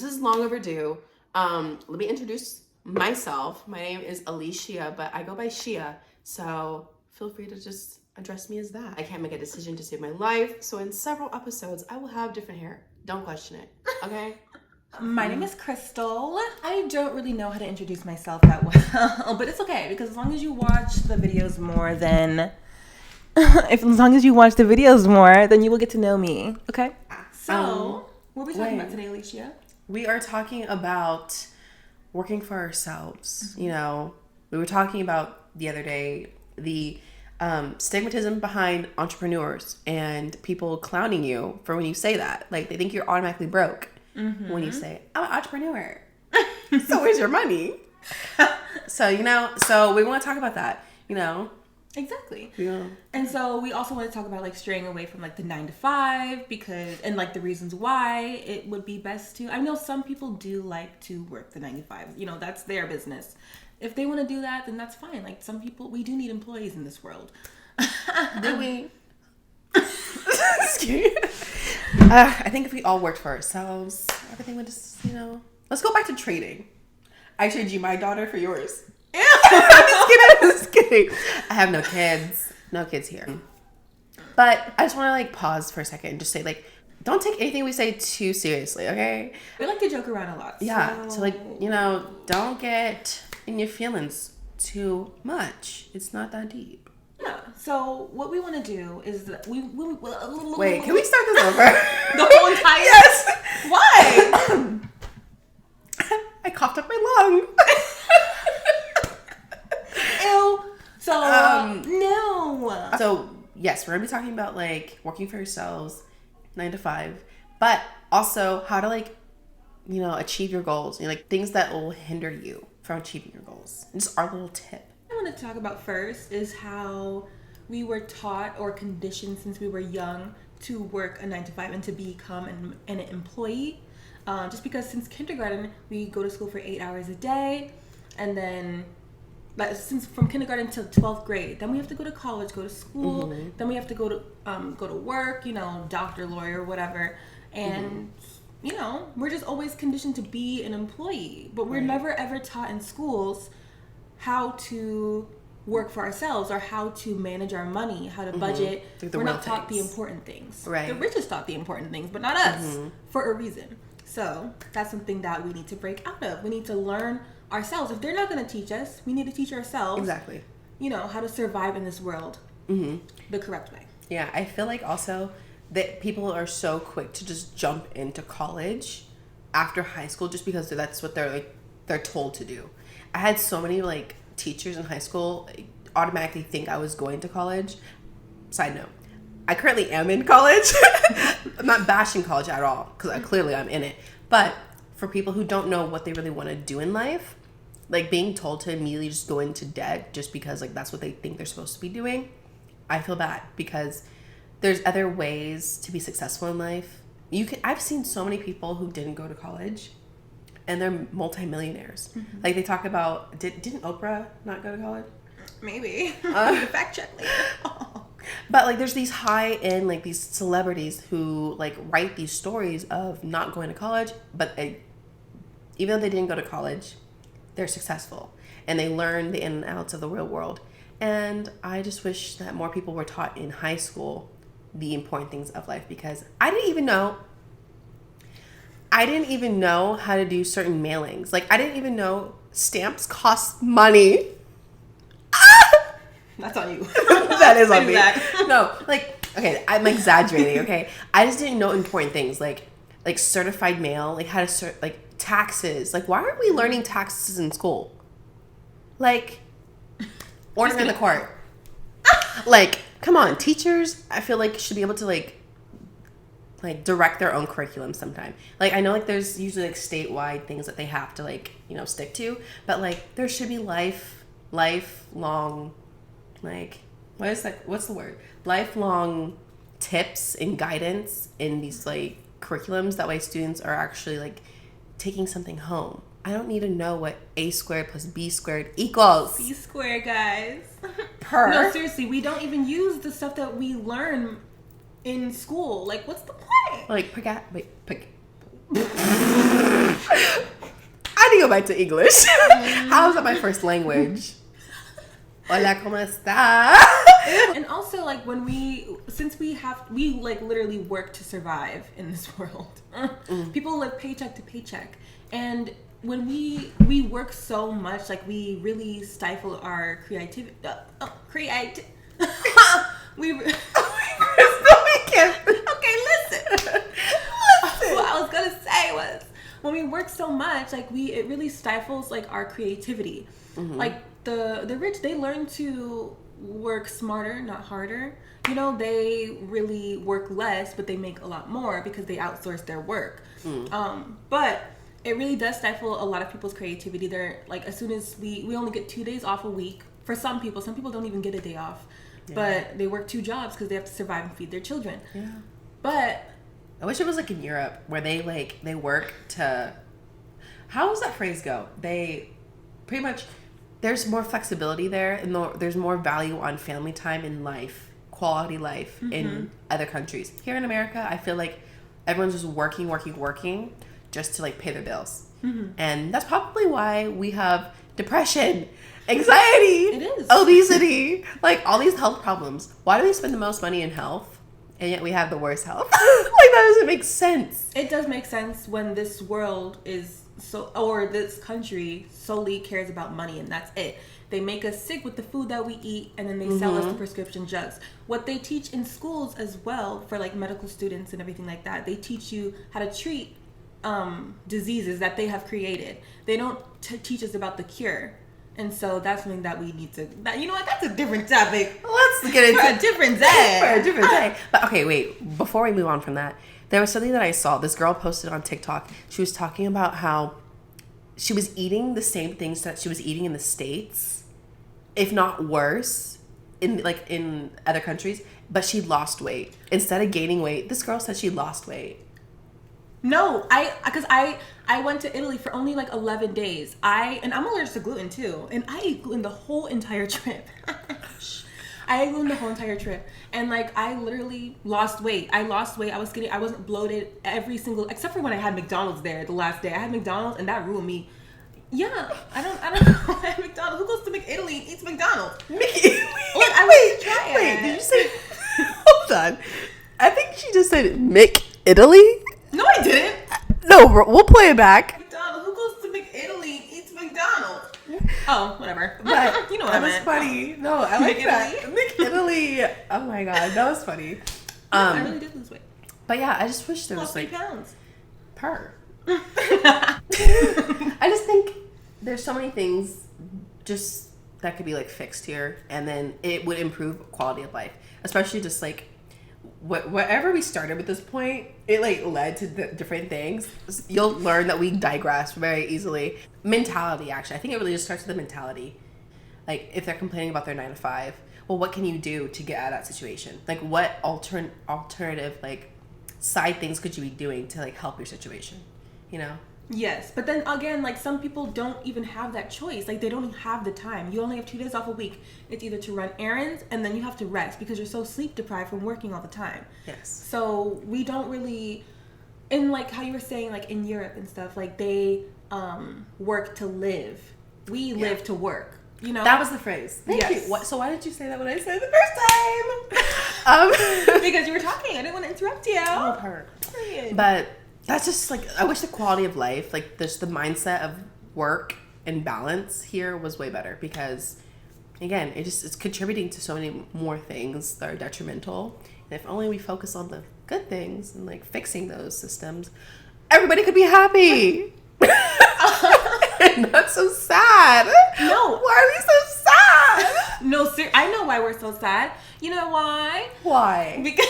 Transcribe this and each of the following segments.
This is long overdue. Let me introduce myself. My name is Alicia, but I go by Shia, so feel free to just address me as that. I can't make a decision to save my life, so in several episodes, I will have different hair. Don't question it, okay? My name is Krystal. I don't really know how to introduce myself that well, but it's okay because as long as you watch the videos more, then as long as you watch the videos more, then you will get to know me. Okay. So, what are we talking about today, Alicia? We are talking about working for ourselves. You know, we were talking about the other day the stigmatism behind entrepreneurs and people clowning you for when you say that. Like, they think you're automatically broke when you say, I'm an entrepreneur. So where's your money? So we want to talk about that, Exactly. Yeah. And so we also want to talk about like straying away from like the 9 to 5 and like the reasons why it would be best to. I know some people do like to work the 9 to 5. That's their business. If they want to do that, then that's fine. Like some people, we do need employees in this world. Do we? I think if we all worked for ourselves, everything would just, Let's go back to trading. I trade you my daughter for yours. Ew. I'm just kidding. I have no kids. No kids here. But I just want to like pause for a second and just say like, don't take anything we say too seriously, okay? We like to joke around a lot. Yeah. So like, don't get in your feelings too much. It's not that deep. Yeah. So what we want to do is that Wait, can we start this over? The whole entire. Yes. Why? I coughed up my lung. Ew. So no. So yes, we're gonna be talking about like working for yourselves, 9 to 5, but also how to like, achieve your goals. Like things that will hinder you from achieving your goals. Just our little tip. I want to talk about first is how we were taught or conditioned since we were young to work a 9 to 5 and to become an employee. Just because since kindergarten we go to school for 8 hours a day, and then since from kindergarten to 12th grade, then we have to go to college, go to school, then we have to go to work, doctor, lawyer, whatever, and we're just always conditioned to be an employee, but we're never ever taught in schools how to work for ourselves or how to manage our money, how to budget. We're not taught the important things. Right. The rich is taught the important things, but not us, for a reason. So that's something that we need to break out of. We need to learn ourselves. If they're not going to teach us, we need to teach ourselves. Exactly. How to survive in this world the correct way. Yeah, I feel like also that people are so quick to just jump into college after high school just because that's what they're told to do. I had so many like teachers in high school automatically think I was going to college. Side note, I currently am in college. I'm not bashing college at all because clearly I'm in it. But for people who don't know what they really want to do in life, like being told to immediately just go into debt just because like that's what they think they're supposed to be doing, I feel bad because there's other ways to be successful in life. I've seen so many people who didn't go to college and they're multimillionaires. Like they talk about, didn't Oprah not go to college? Maybe. Fact check later. But like there's these high end like these celebrities who like write these stories of not going to college, but even though they didn't go to college, they're successful and they learn the in and outs of the real world. And I just wish that more people were taught in high school the important things of life, because I didn't even know how to do certain mailings. Like I didn't even know stamps cost money. That's on you. That is on me. No, like, okay, I'm exaggerating, okay? I just didn't know important things like certified mail, like how to like taxes. Like, why aren't we learning taxes in school? Like, order in the court. Like, come on, teachers, I feel like should be able to like direct their own curriculum sometime. Like, I know like there's usually like statewide things that they have to like, stick to, but like there should be lifelong, like, what's the word? Lifelong tips and guidance in these like curriculums. That way students are actually like taking something home. I don't need to know what a squared plus b squared equals. C squared, guys. No, seriously, we don't even use the stuff that we learn in school. Like, what's the point? Like, go back to English. How is that my first language? Hola, ¿cómo está? And also, like, since we like literally work to survive in this world. People live paycheck to paycheck. And when we work so much, like, we really stifle our creativity. We can't. Okay, listen. What I was gonna say was, when we work so much, like, it really stifles, like, our creativity. Like, the rich, they learn to work smarter, not harder. You know, they really work less, but they make a lot more because they outsource their work. But it really does stifle a lot of people's creativity. They're like, as soon as we only get 2 days off a week. For some people don't even get a day off. Yeah. But they work 2 jobs because they have to survive and feed their children. Yeah. But I wish it was like in Europe where they work to, how does that phrase go? They pretty much, there's more flexibility there, and there's more value on family time in life, quality life in other countries. Here in America, I feel like everyone's just working just to like pay their bills. And that's probably why we have depression, anxiety, obesity, like all these health problems. Why do we spend the most money in health and yet we have the worst health? Like, that doesn't make sense. It does make sense when this world or this country solely cares about money, and that's it. They make us sick with the food that we eat, and then they sell us the prescription drugs. What they teach in schools as well, for like medical students and everything like that, they teach you how to treat diseases that they have created. They don't teach us about the cure. And so that's something that we need to, you know what, that's a different topic. Let's get into for a different day. For a different day. But okay, wait, before we move on from that, there was something that I saw. This girl posted on TikTok. She was talking about how she was eating the same things that she was eating in the States, if not worse, in other countries, but she lost weight. Instead of gaining weight, this girl said she lost weight. No, because I went to Italy for only like 11 days. And I'm allergic to gluten too. And I ate gluten the whole entire trip. And like, I literally lost weight. I wasn't bloated except for when I had McDonald's there the last day. I had McDonald's and that ruined me. Yeah, I don't know. I had McDonald's. Who goes to McItaly and eats McDonald's? Wait, did you say, hold on. I think she just said McItaly. No, I didn't. No, we'll play it back. McDonald's. Who goes to McItaly and eats McDonald's? Oh, whatever. But you know what I meant. That was funny. No, I like that. McItaly. Oh my god, that was funny. I really did lose weight. But yeah, I just wish there was like 3 pounds. Per. I just think there's so many things just that could be like fixed here, and then it would improve quality of life, especially just like whatever we started with this point, it like led to the different things. You'll learn that we digress very easily. Mentality, actually, I think it really just starts with the mentality. Like, if they're complaining about their 9 to 5, well, what can you do to get out of that situation? Like, what alternative like side things could you be doing to like help your situation, you know? Yes, but then again, like, some people don't even have that choice. Like, they don't have the time. You only have 2 days off a week. It's either to run errands and then you have to rest because you're so sleep deprived from working all the time. Yes. So we don't really, and like how you were saying, like in Europe and stuff, like they work to live. We live to work. You know, that was the phrase. Thank you. So why did you say that when I said it the first time? Because you were talking. I didn't want to interrupt you. Oh, her. But that's just like, I wish the quality of life, like the mindset of work and balance here was way better, because again, it's contributing to so many more things that are detrimental. And if only we focus on the good things and like fixing those systems, everybody could be happy. Not so sad. No. Why are we so sad? No, I know why we're so sad. You know why? Why? Because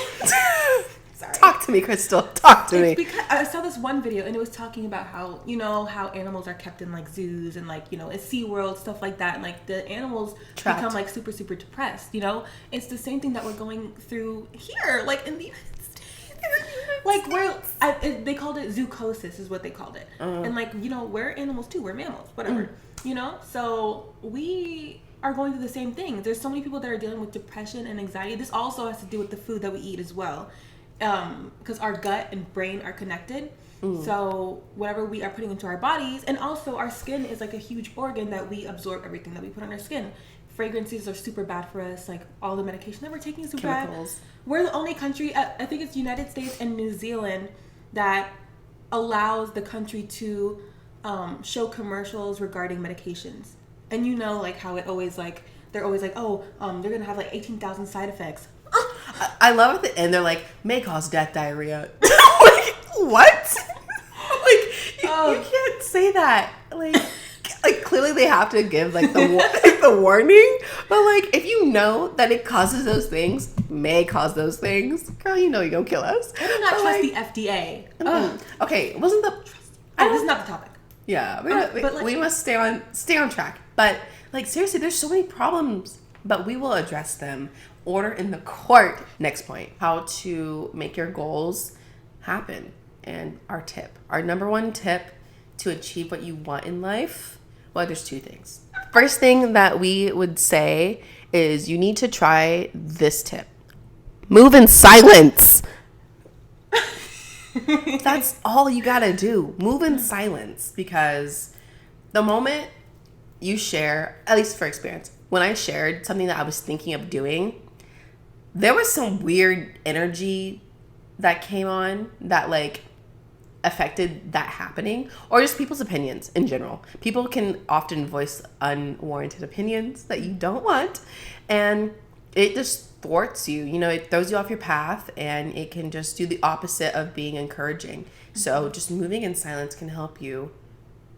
sorry. Talk to me, Krystal. Talk to me. Because I saw this one video and it was talking about how, you know, how animals are kept in like zoos and like, you know, at SeaWorld, stuff like that. And like the animals become like super, super depressed, you know? It's the same thing that we're going through here, like in the United States. Like they called it zoochosis is what they called it. And like, you know, we're animals too. We're mammals, whatever, you know? So we are going through the same thing. There's so many people that are dealing with depression and anxiety. This also has to do with the food that we eat as well. Because our gut and brain are connected. So whatever we are putting into our bodies, and also our skin is like a huge organ that we absorb everything that we put on our skin. Fragrances are super bad for us. Like all the medication that we're taking is super Chemicals. bad. We're the only country, I think it's United States and New Zealand, that allows the country to show commercials regarding medications. And you know, like how it always like, they're always like, oh, they're gonna have like 18,000 side effects. I love at the end, they're like, may cause death, diarrhea. Like, what? Like, you can't say that. Like clearly they have to give like the warning, but like if you know that it causes those things, may cause those things, girl, you know you're gonna kill us. I do not trust the FDA. Okay, wasn't the this is not the topic. Yeah, but we must stay on track. But like seriously, there's so many problems, but we will address them. Order in the court. Next point: how to make your goals happen. And our number one tip to achieve what you want in life. Well, there's two things. First thing that we would say is you need to try this tip. Move in silence. That's all you gotta do. Move in silence, because the moment you share, at least for experience, when I shared something that I was thinking of doing, there was some weird energy that came on that like affected that happening, or just people's opinions in general. People can often voice unwarranted opinions that you don't want, and it just thwarts you. You know, it throws you off your path, and it can just do the opposite of being encouraging. So just moving in silence can help you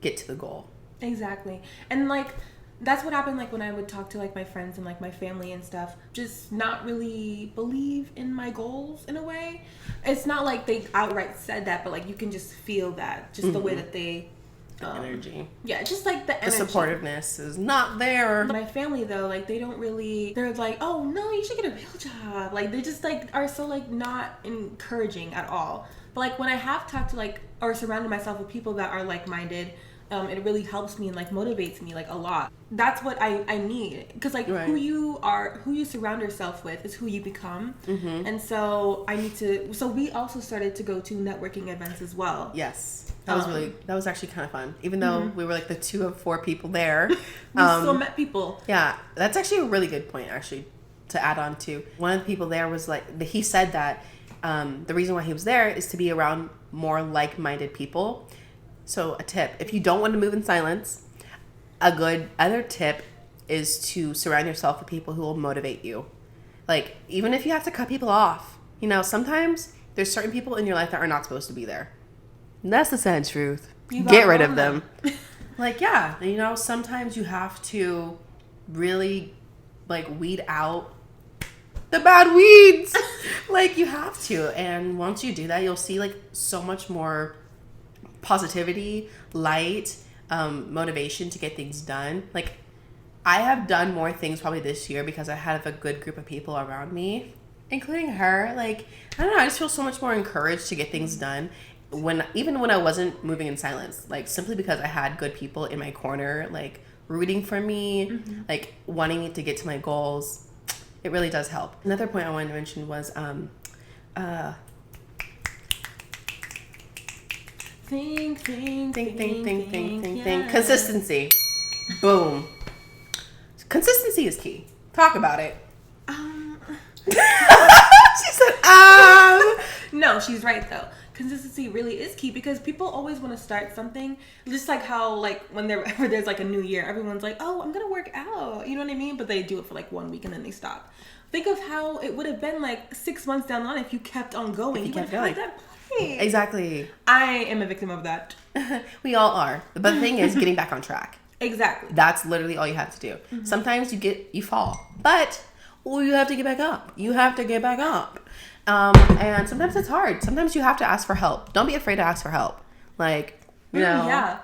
get to the goal. Exactly. And like that's what happened like when I would talk to like my friends and like my family and stuff, just not really believe in my goals in a way. It's not like they outright said that, but like you can just feel that, just the way that they energy. Yeah, just like the energy. The supportiveness is not there. My family though, like they don't really, they're like, oh no, you should get a real job. Like they just like are so like not encouraging at all. But like when I have talked to like, or surrounded myself with people that are like-minded, it really helps me and like motivates me like a lot. That's what I need, because like who you surround yourself with is who you become. And so so we also started to go to networking events as well. Yes, that was actually kind of fun, even though we were like the 2 of 4 people there. We still met people. Yeah, that's actually a really good point actually to add on to. One of the people there was like, he said that the reason why he was there is to be around more like-minded people. So a tip, if you don't want to move in silence, a good other tip is to surround yourself with people who will motivate you. Like, even if you have to cut people off, you know, sometimes there's certain people in your life that are not supposed to be there. And that's the sad truth. Get rid of them. Like, yeah, you know, sometimes you have to really like weed out the bad weeds. Like, you have to. And once you do that, you'll see like so much more positivity, light, motivation to get things done. Like, I have done more things probably this year because I have a good group of people around me, including her. Like, I don't know, I just feel so much more encouraged to get things done even when I wasn't moving in silence, like simply because I had good people in my corner, like rooting for me, like wanting me to get to my goals. It really does help. Another point I wanted to mention was think. Consistency. Boom. Consistency is key. Talk about it. She said, No, she's right though. Consistency really is key, because people always want to start something, just like how like whenever there's like a new year, everyone's like, oh, I'm gonna work out, you know what I mean? But they do it for like 1 week and then they stop. Think of how it would have been like 6 months down the line if you kept on going. You kept going. Exactly. I am a victim of that. We all are. But the thing is, getting back on track. Exactly. That's literally all you have to do. Sometimes you fall, but you have to get back up. You have to get back up. And sometimes it's hard. Sometimes you have to ask for help. Don't be afraid to ask for help. Like, you know. Yeah.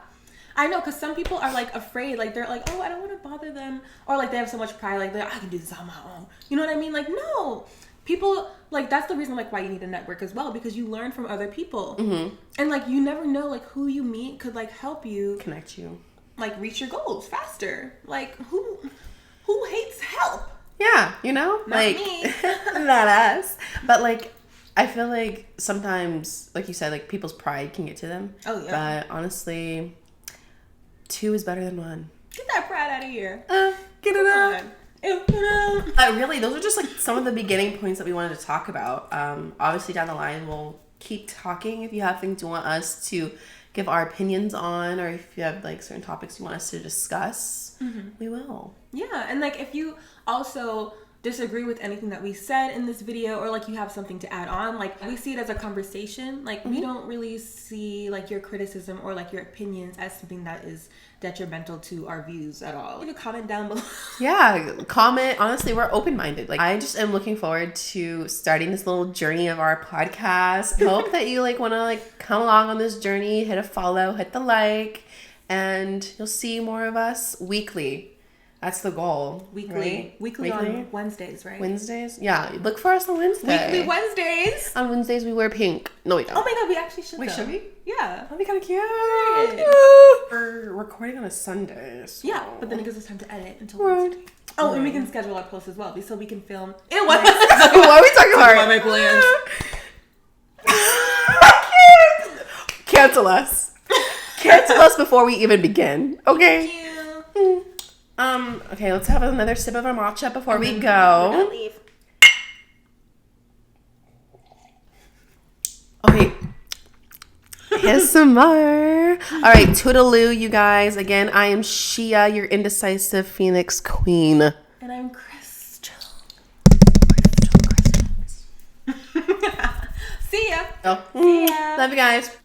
I know, because some people are like afraid. Like, they're like, oh, I don't want to bother them. Or like they have so much pride. Like, I can do this on my own. You know what I mean? Like, no. People, like, that's the reason, like, why you need a network as well, because you learn from other people. And, like, you never know, like, who you meet could, like, help you. Connect you. Like, reach your goals faster. Like, who hates help? Yeah, you know? Not like, me. Not us. But, like, I feel like sometimes, like you said, like people's pride can get to them. Oh, yeah. But honestly, 2 is better than 1. Get that pride out of here. Get it out. Ew. Really, those are just like some of the beginning points that we wanted to talk about. Obviously, down the line, we'll keep talking. If you have things you want us to give our opinions on, or if you have like certain topics you want us to discuss, we will. Yeah, and like if you also disagree with anything that we said in this video, or like you have something to add on, like we see it as a conversation. Like we don't really see like your criticism or like your opinions as something that is detrimental to our views at all. Leave a comment down below. Yeah, comment. Honestly, we're open-minded. Like I just am looking forward to starting this little journey of our podcast. Hope that you like want to like come along on this journey. Hit a follow, hit the like, and you'll see more of us weekly. That's the goal. Weekly on Wednesdays, right? Wednesdays? Yeah, look for us on Wednesday. Weekly Wednesdays. On Wednesdays, we wear pink. No, we don't. Oh my god, we actually should. Wait, though. should we? Yeah. That'd be kind of cute. Right. We're recording on a Sunday. So. Yeah, but then it gives us time to edit until Right. Wednesday. Oh, and we can schedule our posts as well, so we can film. Ew, What are we talking about? my plans. Cancel us. Cancel us before we even begin. Okay. Thank you. Okay, let's have another sip of our matcha before we We're go. gonna leave. Okay. Here's some more. All right, toodaloo, you guys. Again, I am Shia, your indecisive Phoenix queen. And I'm Krystal. See ya. Oh. See ya. Love you guys.